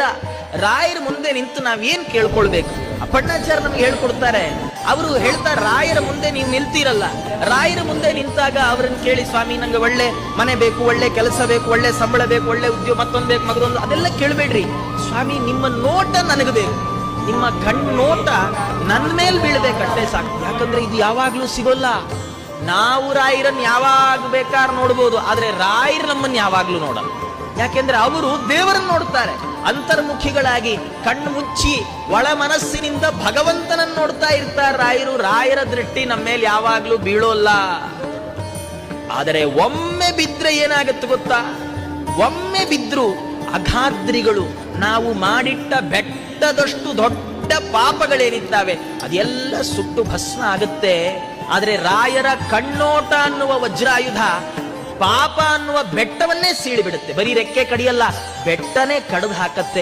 ಬೇಡ. ರಾಯರ ಮುಂದೆ ನಿಂತು ನಾವೇನ್ ಕೇಳ್ಕೊಳ್ಬೇಕು? ಅಪ್ಪಣ್ಣಾಚಾರ್ಯ ನಮ್ಗೆ ಹೇಳ್ಕೊಡ್ತಾರೆ. ಅವರು ಹೇಳ್ತಾರೆ, ರಾಯರ ಮುಂದೆ ನೀವು ನಿಲ್ತೀರಲ್ಲ, ರಾಯರ ಮುಂದೆ ನಿಂತಾಗ ಅವರನ್ನು ಕೇಳಿ, ಸ್ವಾಮಿ ನಂಗೆ ಒಳ್ಳೆ ಮನೆ ಬೇಕು, ಒಳ್ಳೆ ಕೆಲಸ ಬೇಕು, ಒಳ್ಳೆ ಸಂಬಳ ಬೇಕು, ಒಳ್ಳೆ ಉದ್ಯೋಗ, ಮತ್ತೊಂದು ಬೇಕು, ಮಗದೊಂದು, ಅದೆಲ್ಲ ಕೇಳಬೇಡ್ರಿ. ಸ್ವಾಮಿ ನಿಮ್ಮ ನೋಟ ನನಗೆ ಬೇಕು, ನಿಮ್ಮ ಕಣ್ಣೋಟ ನನ್ನ ಮೇಲೆ ಬೀಳ್ಬೇಕಷ್ಟೇ ಸಾಕು. ಯಾಕಂದ್ರೆ ಇದು ಯಾವಾಗ್ಲೂ ಸಿಗೋಲ್ಲ. ನಾವು ರಾಯರನ್ನು ಯಾವಾಗ ಬೇಕಾದ್ರೂ ನೋಡ್ಬೋದು, ಆದ್ರೆ ರಾಯರು ನಮ್ಮನ್ನು ಯಾವಾಗ್ಲೂ ನೋಡಲ್ಲ. ಯಾಕೆಂದ್ರೆ ಅವರು ದೇವರನ್ನು ನೋಡ್ತಾರೆ. ಅಂತರ್ಮುಖಿಗಳಾಗಿ ಕಣ್ಣು ಮುಚ್ಚಿ ಒಳ ಮನಸ್ಸಿನಿಂದ ಭಗವಂತನನ್ನು ನೋಡ್ತಾ ಇರ್ತಾರೆ ರಾಯರು. ರಾಯರ ದೃಷ್ಟಿ ನಮ್ಮ ಮೇಲೆ ಯಾವಾಗ್ಲೂ ಬೀಳೋಲ್ಲ. ಆದರೆ ಒಮ್ಮೆ ಬಿದ್ರೆ ಏನಾಗತ್ತೆ ಗೊತ್ತಾ? ಒಮ್ಮೆ ಬಿದ್ರು ಅಘಾದ್ರಿಗಳು, ನಾವು ಮಾಡಿಟ್ಟ ಬೆಟ್ಟದಷ್ಟು ದೊಡ್ಡ ಪಾಪಗಳೇನಿದ್ದಾವೆ ಅದೆಲ್ಲ ಸುಟ್ಟು ಭಸ್ಮ ಆಗುತ್ತೆ. ಆದ್ರೆ ರಾಯರ ಕಣ್ಣೋಟ ಅನ್ನುವ ವಜ್ರಾಯುಧ ಪಾಪ ಅನ್ನುವ ಬೆಟ್ಟವನ್ನೇ ಸೀಳಿಬಿಡುತ್ತೆ. ಬರೀ ರೆಕ್ಕೆ ಕಡಿಯಲ್ಲ, ಬೆಟ್ಟನೇ ಕಡಿದು ಹಾಕತ್ತೆ.